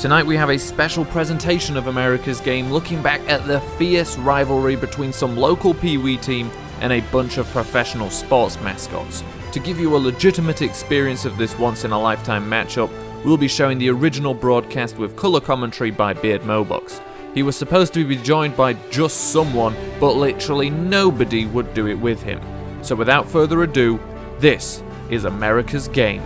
Tonight we have a special presentation of America's Game, looking back at the fierce rivalry between some local Pee-wee team and a bunch of professional sports mascots. To give you a legitimate experience of this once-in-a-lifetime matchup, we'll be showing the original broadcast with colour commentary by Beardmohbox. He was supposed to be joined by just someone, but literally nobody would do it with him. So without further ado, this is America's Game.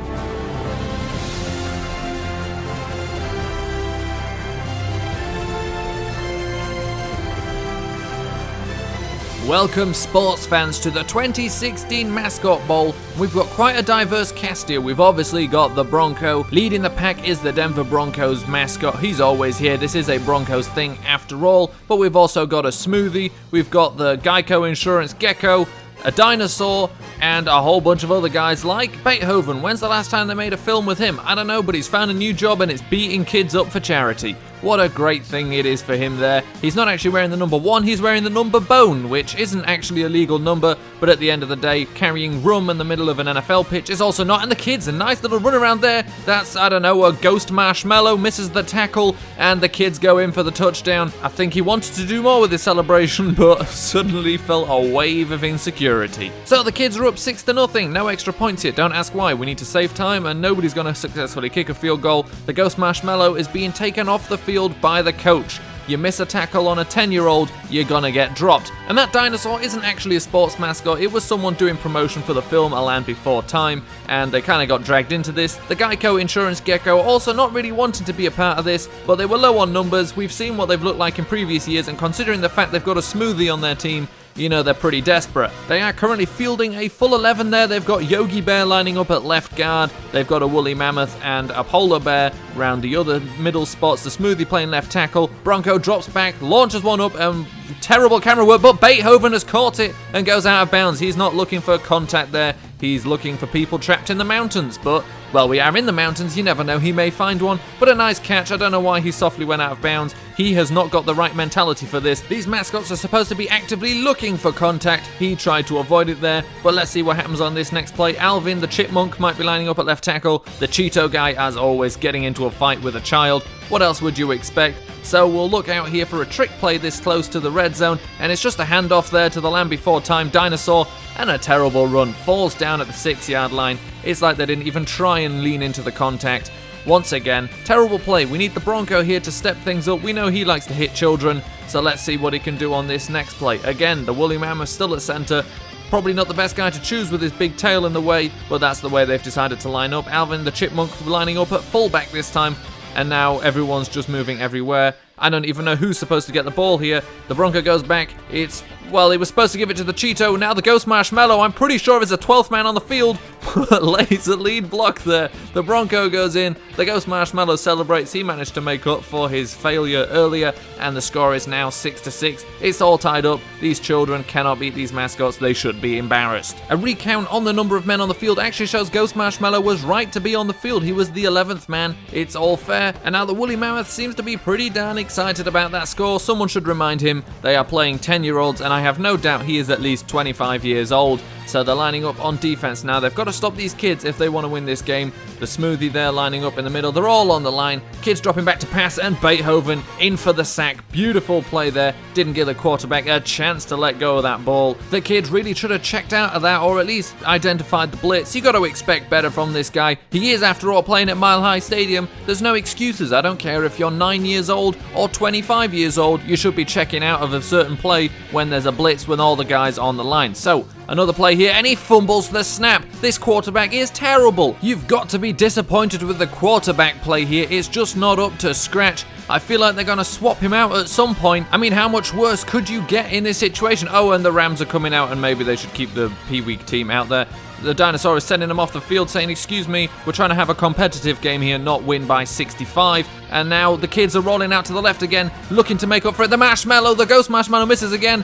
Welcome sports fans to the 2016 Mascot Bowl. We've got quite a diverse cast here. We've obviously got the Bronco. Leading the pack is the Denver Broncos mascot. He's always here. This is a Broncos thing after all. But we've also got a smoothie. We've got the Geico Insurance Gecko, a dinosaur, and a whole bunch of other guys like Beethoven. When's the last time they made a film with him? I don't know, but he's found a new job and it's beating kids up for charity. What a great thing it is for him there. He's not actually wearing the number 1, he's wearing the number bone, which isn't actually a legal number, but at the end of the day, carrying rum in the middle of an NFL pitch is also not. And the kids, a nice little run around there. That's, I don't know, a ghost marshmallow misses the tackle, and the kids go in for the touchdown. I think he wanted to do more with his celebration, but suddenly felt a wave of insecurity. So the kids are up 6-0, no extra points here. Don't ask why, we need to save time, and nobody's going to successfully kick a field goal. The ghost marshmallow is being taken off the field by the coach. You miss a tackle on a 10-year-old, you're gonna get dropped. And that dinosaur isn't actually a sports mascot, it was someone doing promotion for the film A Land Before Time, and they kind of got dragged into this. The Geico Insurance Gecko also not really wanting to be a part of this, but they were low on numbers. We've seen what they've looked like in previous years, and considering the fact they've got a smoothie on their team, you know they're pretty desperate. They are currently fielding a full 11 there. They've got Yogi Bear lining up at left guard. They've got a woolly mammoth and a polar bear round the other middle spots. The smoothie playing left tackle. Bronco drops back, launches one up, and terrible camera work, but Beethoven has caught it and goes out of bounds. He's not looking for contact there. He's looking for people trapped in the mountains, but, well, we are in the mountains, you never know, he may find one, but a nice catch. I don't know why he softly went out of bounds. He has not got the right mentality for this. These mascots are supposed to be actively looking for contact. He tried to avoid it there, but let's see what happens on this next play. Alvin, the chipmunk, might be lining up at left tackle. The Cheeto guy, as always, getting into a fight with a child. What else would you expect? So we'll look out here for a trick play this close to the red zone, and it's just a handoff there to the Land Before Time dinosaur, and a terrible run. Falls down at the 6-yard line. It's like they didn't even try and lean into the contact. Once again, terrible play. We need the Bronco here to step things up. We know he likes to hit children, so let's see what he can do on this next play. Again, the woolly mammoth still at center. Probably not the best guy to choose with his big tail in the way, but that's the way they've decided to line up. Alvin, the chipmunk, lining up at fullback this time. And now everyone's just moving everywhere. I don't even know who's supposed to get the ball here. The Bronco goes back. Well, he was supposed to give it to the Cheeto. Now the Ghost Marshmallow. I'm pretty sure it's a 12th man on the field. Lays a lead block there. The Bronco goes in. The Ghost Marshmallow celebrates. He managed to make up for his failure earlier. And the score is now 6-6. It's all tied up. These children cannot beat these mascots. They should be embarrassed. A recount on the number of men on the field actually shows Ghost Marshmallow was right to be on the field. He was the 11th man. It's all fair. And now the Woolly Mammoth seems to be pretty darn excited about that score. Someone should remind him they are playing 10-year-olds, and I have no doubt he is at least 25 years old. So they're lining up on defense now. They've got to stop these kids if they want to win this game. The smoothie there lining up in the middle. They're all on the line. Kids dropping back to pass, and Beethoven in for the sack. Beautiful play there. Didn't give the quarterback a chance to let go of that ball. The kid really should have checked out of that, or at least identified the blitz. You got to expect better from this guy. He is, after all, playing at Mile High Stadium. There's no excuses. I don't care if you're 9 years old or 25 years old. You should be checking out of a certain play when there's a blitz with all the guys on the line. So, another play here, and he fumbles the snap. This quarterback is terrible. You've got to be disappointed with the quarterback play here. It's just not up to scratch. I feel like they're going to swap him out at some point. I mean, how much worse could you get in this situation? Oh, and the Rams are coming out, and maybe they should keep the Pee-wee team out there. The dinosaur is sending them off the field saying, excuse me, we're trying to have a competitive game here, not win by 65. And now the kids are rolling out to the left again, looking to make up for it. The marshmallow, the ghost marshmallow misses again.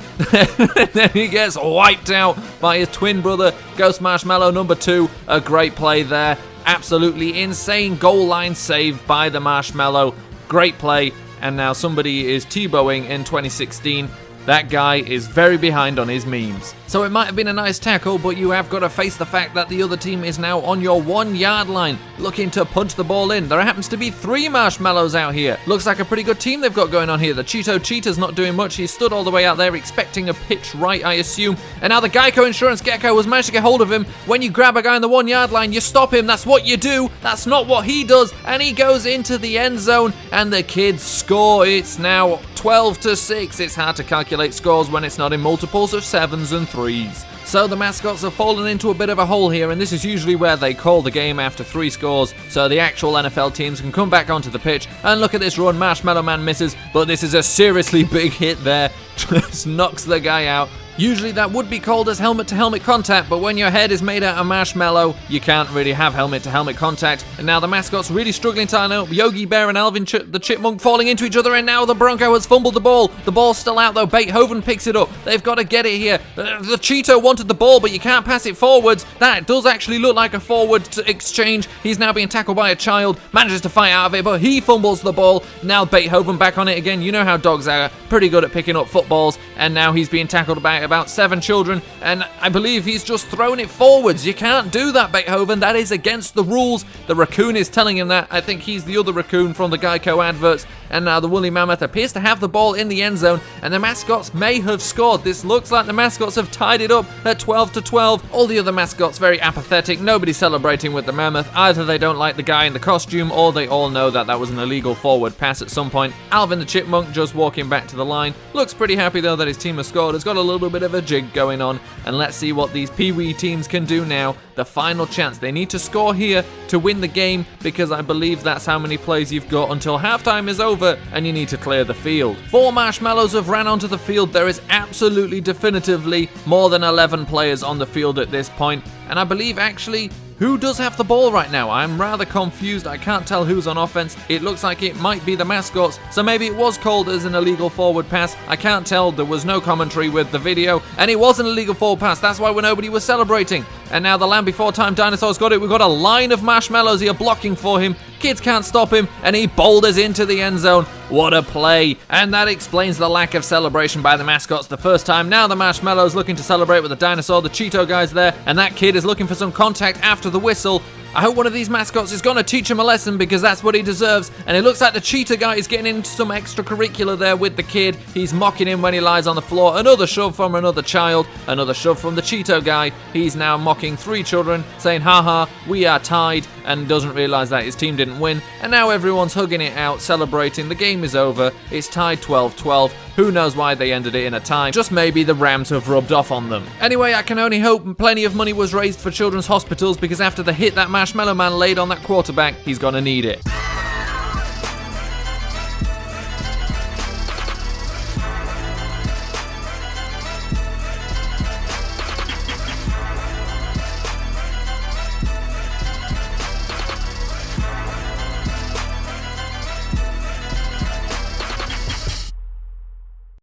Then he gets wiped out by his twin brother, Ghost Marshmallow number 2. A great play there. Absolutely insane goal line save by the marshmallow. Great play. And now somebody is Tebowing in 2016. That guy is very behind on his memes. So it might have been a nice tackle, but you have got to face the fact that the other team is now on your 1 yard line, looking to punch the ball in. There happens to be 3 marshmallows out here. Looks like a pretty good team they've got going on here. The Cheeto Cheetah's not doing much. He stood all the way out there expecting a pitch right, I assume. And now the Geico Insurance Gecko has managed to get hold of him. When you grab a guy on the 1 yard line, you stop him. That's what you do. That's not what he does. And he goes into the end zone and the kids score. It's now 12-6. It's hard to calculate scores when it's not in multiples of 7s and 3s. So the mascots have fallen into a bit of a hole here, and this is usually where they call the game after 3 scores, so the actual NFL teams can come back onto the pitch. And look at this run, Marshmallow Man misses, but this is a seriously big hit there. Just knocks the guy out. Usually that would be called as helmet-to-helmet contact, but when your head is made out of marshmallow, you can't really have helmet-to-helmet contact. And now the mascots really struggling to line up. Yogi Bear and Alvin the Chipmunk falling into each other, and now the Bronco has fumbled the ball. The ball's still out though. Beethoven picks it up. They've got to get it here. The Cheeto wanted the ball, but you can't pass it forwards. That does actually look like a forward exchange. He's now being tackled by a child. Manages to fight out of it, but he fumbles the ball. Now Beethoven back on it again. You know how dogs are. Pretty good at picking up footballs. And now he's being tackled by about 7 children, and I believe he's just thrown it forwards. You can't do that, Beethoven. That is against the rules. The raccoon is telling him that. I think he's the other raccoon from the Geico adverts. And now the woolly mammoth appears to have the ball in the end zone, and the mascots may have scored. This looks like the mascots have tied it up at 12-12. All the other mascots very apathetic. Nobody's celebrating with the mammoth. Either they don't like the guy in the costume, or they all know that that was an illegal forward pass at some point. Alvin the Chipmunk just walking back to the line. Looks pretty happy though that his team has scored. Has got a little bit of a jig going on, and let's see what these Pee-wee teams can do now. The final chance. They need to score here to win the game, because I believe that's how many plays you've got until halftime is over and you need to clear the field. 4 marshmallows have ran onto the field. There is absolutely definitively more than 11 players on the field at this point, and I believe actually who does have the ball right now? I'm rather confused. I can't tell who's on offense. It looks like it might be the mascots, so maybe it was called as an illegal forward pass. I can't tell. There was no commentary with the video, and it was an illegal forward pass. That's why nobody was celebrating. And now the Land Before Time dinosaur's got it. We've got a line of marshmallows here blocking for him. Kids can't stop him, and he boulders into the end zone. What a play. And that explains the lack of celebration by the mascots the first time. Now the marshmallows looking to celebrate with the dinosaur. The Cheeto guy's there, and that kid is looking for some contact after the whistle. I hope one of these mascots is going to teach him a lesson, because that's what he deserves. And it looks like the Cheetah guy is getting into some extracurricular there with the kid. He's mocking him when he lies on the floor. Another shove from another child. Another shove from the Cheeto guy. He's now mocking 3 children, saying, haha, we are tied, and doesn't realize that his team didn't win. And now everyone's hugging it out, celebrating. The game is over. It's tied 12-12. Who knows why they ended it in a tie? Just maybe the Rams have rubbed off on them. Anyway, I can only hope plenty of money was raised for children's hospitals, because after the hit that Marshmallow Man laid on that quarterback, he's gonna need it.